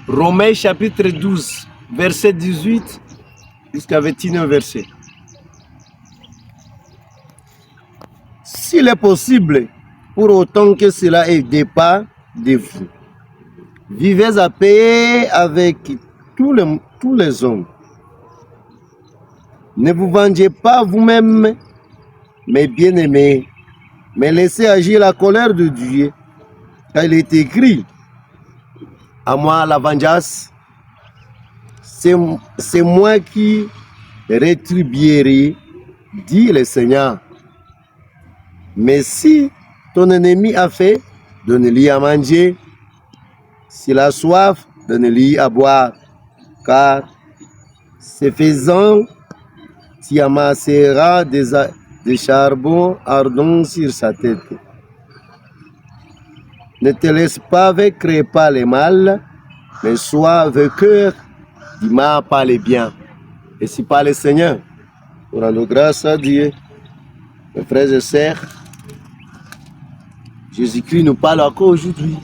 Romains chapitre 12, verset 18 jusqu'à 21 verset. S'il est possible, pour autant que cela ne dépend de vous, vivez à paix avec tous les hommes. Ne vous vengez pas vous-même, mes bien-aimés, mais laissez agir la colère de Dieu. Car il est écrit, à moi la vengeance, c'est moi qui rétribuerai, dit le Seigneur. Mais si ton ennemi a faim, donne-lui à manger. S'il a soif, donne-lui à boire. Car ce faisant, tu amasseras des charbons ardents sur sa tête. Ne te laisse pas vaincre par le mal, mais sois vainqueur du mal par le bien. Et si par le Seigneur, nous rendons grâce à Dieu. Mes frères et sœurs, Jésus-Christ nous parle encore aujourd'hui.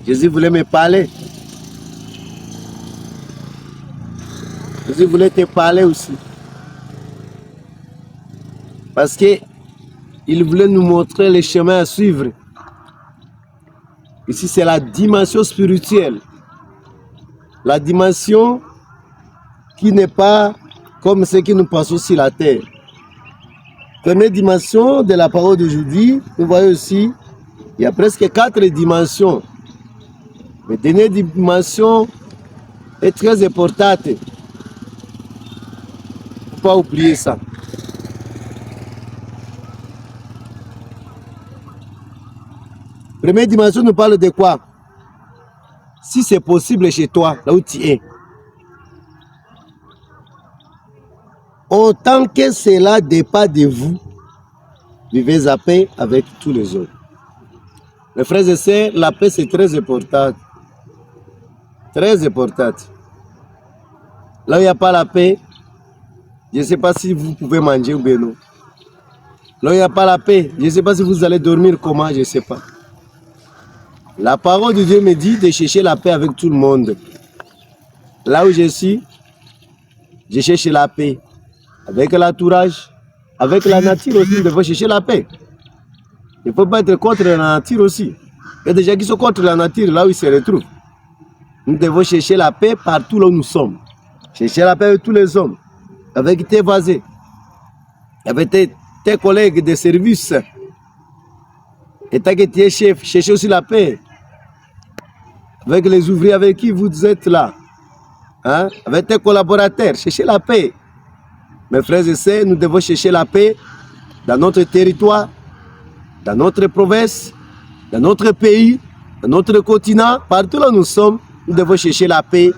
Jésus voulait me parler. Jésus voulait te parler aussi. Parce qu'il voulait nous montrer les chemins à suivre. Ici, c'est la dimension spirituelle. La dimension qui n'est pas comme ce que nous pensons sur la terre. Première dimension de la parole d'aujourd'hui, vous voyez aussi, il y a presque 4 dimensions. La dernière dimension est très importante. Il ne faut pas oublier ça. Première dimension nous parle de quoi? Si c'est possible chez toi, là où tu es. Autant que cela dépend de vous, vivez à paix avec tous les autres. Mes frères et sœurs, la paix c'est très important. Très important. Là où il n'y a pas la paix, je ne sais pas si vous pouvez manger ou bien non. Là où il n'y a pas la paix, je ne sais pas si vous allez dormir comment, je ne sais pas. La parole de Dieu me dit de chercher la paix avec tout le monde. Là où je suis, je cherche la paix. Avec l'entourage, avec la nature aussi, nous devons chercher la paix. Il ne faut pas être contre la nature aussi. Il y a des gens qui sont contre la nature, là où ils se retrouvent. Nous devons chercher la paix partout là où nous sommes. Chercher la paix avec tous les hommes, avec tes voisins, avec tes collègues de service. Et tant que tu es chef, cherchez aussi la paix. Avec les ouvriers avec qui vous êtes là. Hein? Avec tes collaborateurs, cherchez la paix. Mes frères et sœurs, nous devons chercher la paix dans notre territoire, dans notre province, dans notre pays, dans notre continent, partout là où nous sommes, nous devons chercher la paix.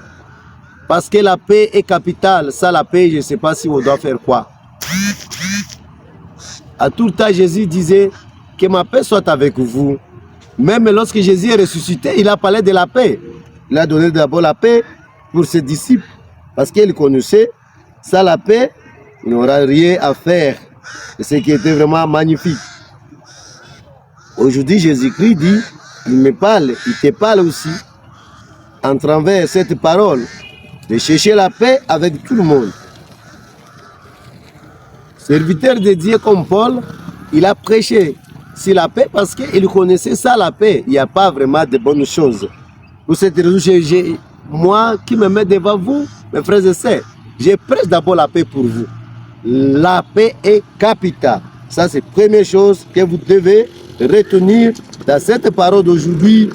Parce que la paix est capitale. Sans la paix, je ne sais pas si on doit faire quoi. À tout le temps, Jésus disait que ma paix soit avec vous. Même lorsque Jésus est ressuscité, il a parlé de la paix. Il a donné d'abord la paix pour ses disciples. Parce qu'il connaissait, sans la paix, il n'aura rien à faire. Et ce qui était vraiment magnifique. Aujourd'hui, Jésus-Christ dit, il me parle, il te parle aussi, en travers cette parole, de chercher la paix avec tout le monde. Serviteur de Dieu comme Paul, il a prêché sur la paix parce qu'il connaissait ça, la paix. Il n'y a pas vraiment de bonnes choses. Pour cette raison, moi qui me mets devant vous, mes frères et sœurs, je prêche d'abord la paix pour vous. La paix est capitale. Ça, c'est la première chose que vous devez retenir dans cette parole d'aujourd'hui.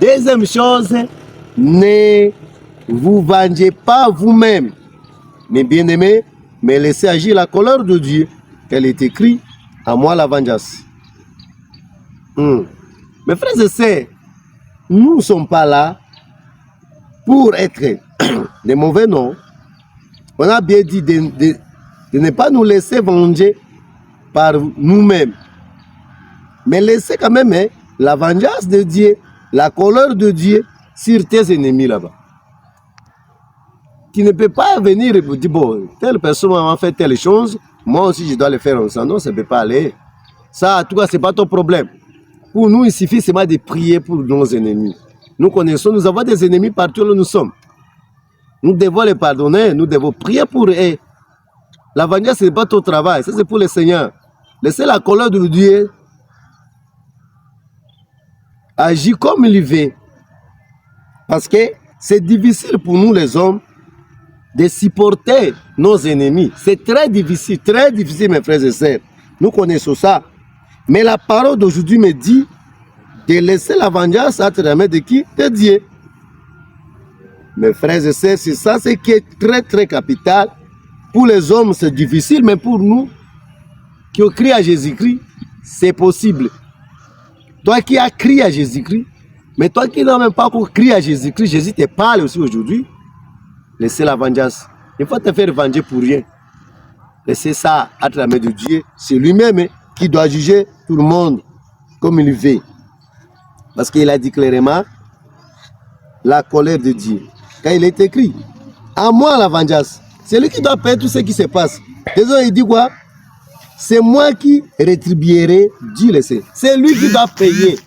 Deuxième chose, ne vous vengez pas vous-même, mes bien-aimés, mais laissez agir la colère de Dieu, qu'elle est écrite, à moi la vengeance. Mes frères et sœurs, nous ne sommes pas là pour être des mauvais noms. On a bien dit de ne pas nous laisser venger par nous-mêmes. Mais laissez quand même la vengeance de Dieu, la colère de Dieu sur tes ennemis là-bas. Tu ne peux pas venir et dire, bon, telle personne m'a fait telle chose, moi aussi je dois le faire ensemble. Non, ça ne peut pas aller. Ça, en tout cas, ce n'est pas ton problème. Pour nous, il suffit seulement de prier pour nos ennemis. Nous connaissons, nous avons des ennemis partout où nous sommes. Nous devons les pardonner, nous devons prier pour eux. La vengeance, ce n'est pas ton travail, ça c'est pour le Seigneur. Laissez la colère de Dieu agir comme il veut. Parce que c'est difficile pour nous les hommes de supporter nos ennemis. C'est très difficile, mes frères et sœurs. Nous connaissons ça. Mais la parole d'aujourd'hui me dit de laisser la vengeance entre les mains de qui? De Dieu. Mes frères et sœurs, c'est ça ce qui est très très capital. Pour les hommes, c'est difficile, mais pour nous qui ont crié à Jésus-Christ, c'est possible. Toi qui as crié à Jésus-Christ, mais toi qui n'as même pas encore crié à Jésus-Christ, Jésus te parle aussi aujourd'hui. Laissez la vengeance. Il faut te faire venger pour rien. Laissez ça entre la main de Dieu. C'est lui-même qui doit juger tout le monde comme il veut. Parce qu'il a dit clairement la colère de Dieu. Quand il est écrit, à moi la vengeance. C'est lui qui doit payer tout ce qui se passe. Désolé, il dit quoi? C'est moi qui rétribuerai, Dieu le sait. C'est lui qui doit payer.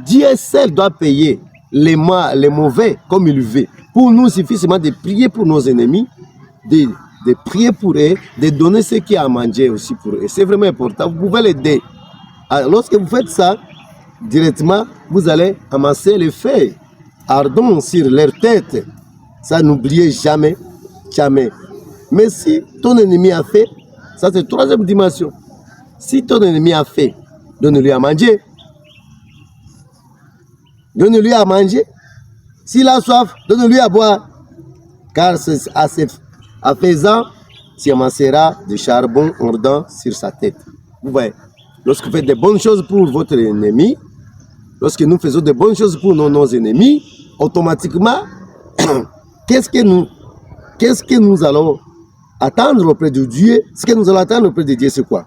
Dieu seul doit payer les mauvais comme il veut. Pour nous, il suffit seulement de prier pour nos ennemis, de prier pour eux, de donner ce qu'il y a à manger aussi pour eux. C'est vraiment important. Vous pouvez l'aider. Lorsque vous faites ça, directement, vous allez amasser les feux ardents sur leur tête. Ça, n'oubliez jamais, jamais. Mais si ton ennemi a fait, ça c'est la troisième dimension. Si ton ennemi a fait, donne-lui à manger. Donne-lui à manger. S'il a soif, donne-lui à boire. Car en faisant, tu amasseras du charbon ardent sur sa tête. Vous voyez, lorsque vous faites de bonnes choses pour votre ennemi, lorsque nous faisons de bonnes choses pour nos ennemis, automatiquement, qu'est-ce que nous allons attendre auprès de Dieu? Ce que nous allons attendre auprès de Dieu, c'est quoi?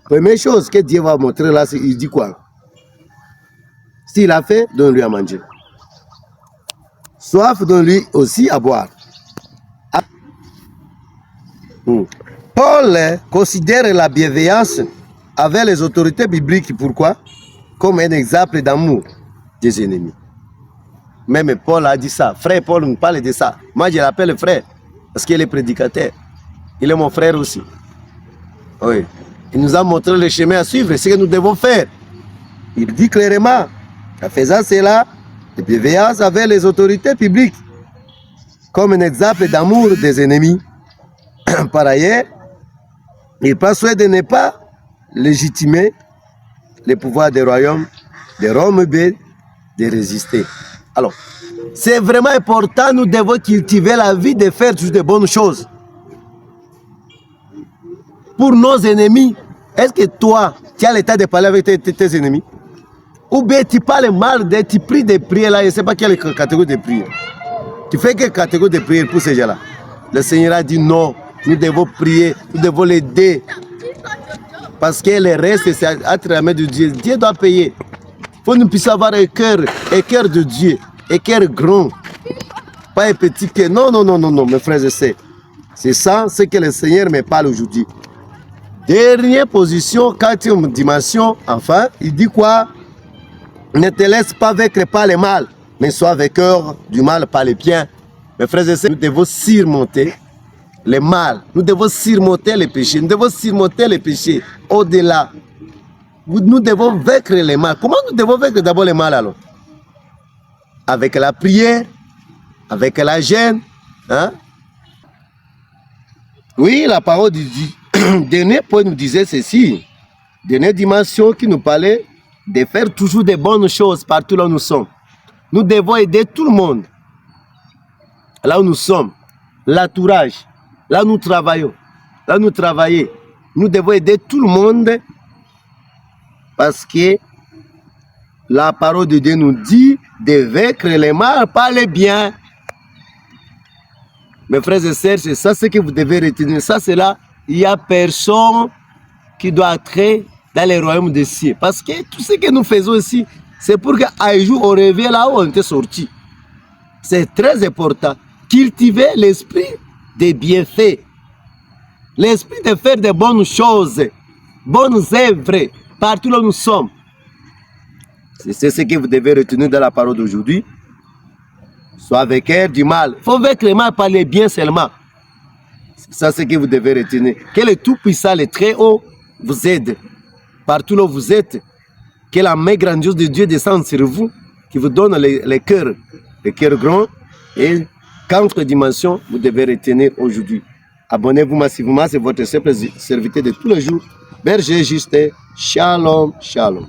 Première chose que Dieu va montrer là, il dit quoi? S'il a fait, donne-lui à manger. Soif, donne-lui aussi à boire. Paul considère la bienveillance avec les autorités bibliques. Pourquoi? Comme un exemple d'amour des ennemis. Même Paul a dit ça. Frère Paul nous parle de ça. Moi, je l'appelle frère parce qu'il est prédicateur. Il est mon frère aussi. Oui. Il nous a montré le chemin à suivre, ce que nous devons faire. Il dit clairement qu'en faisant cela, la bienveillance avec les autorités publiques, comme un exemple d'amour des ennemis. Par ailleurs, il prend soin de ne pas légitimer le pouvoir des royaumes, de Rome, de résister. Alors, c'est vraiment important, nous devons cultiver la vie de faire toujours de bonnes choses. Pour nos ennemis, est-ce que toi, tu as l'état de parler avec tes ennemis? Ou bien tu parles mal, tu pries des prières là, je ne sais pas quelle catégorie de prière. Tu fais quelle catégorie de prière pour ces gens-là? Le Seigneur a dit non, nous devons prier, nous devons l'aider. Parce que le reste, c'est entre la main de Dieu. Dieu doit payer. Il faut que nous puissions avoir un cœur de Dieu, un cœur grand. Pas un petit cœur. Non, non, non, non, non, mes frères et sœurs. C'est ça, ce que le Seigneur me parle aujourd'hui. Dernière position, quatrième dimension, enfin, il dit quoi? Ne te laisse pas vaincre par le mal, mais sois vainqueur du mal par le bien. Mes frères et sœurs, nous devons surmonter le mal. Nous devons surmonter les péchés. Nous devons surmonter les péchés au-delà. Nous devons vaincre le mal. Comment nous devons vaincre d'abord le mal alors? Avec la prière, avec la jeûne. Hein? Oui, la parole du dernier point nous disait ceci. Dernière dimension qui nous parlait de faire toujours de bonnes choses partout là où nous sommes. Nous devons aider tout le monde. Là où nous sommes, l'entourage, là où nous travaillons, là où nous travaillons. Nous devons aider tout le monde parce que la parole de Dieu nous dit de vaincre le mal par le bien. Mes frères et sœurs, c'est ça ce que vous devez retenir. Ça, c'est là, il n'y a personne qui doit entrer dans les royaumes des cieux. Parce que tout ce que nous faisons ici, c'est pour qu'un jour on revienne là où on était sorti. C'est très important. Cultiver l'esprit des bienfaits. L'esprit de faire de bonnes choses, bonnes œuvres. partout là où nous sommes. C'est ce que vous devez retenir dans la parole d'aujourd'hui. Soit vainqueur du mal. Il faut vaincre le mal par les biens seulement. C'est ça ce que vous devez retenir. Que le Tout-Puissant, le Très-Haut, vous aide. Partout là où vous êtes. Que la main grandiose de Dieu descende sur vous. Qui vous donne le cœur grand. Et 4 dimensions, vous devez retenir aujourd'hui. Abonnez-vous massivement, c'est votre simple serviteur de tous les jours. Berger Justin, shalom, shalom.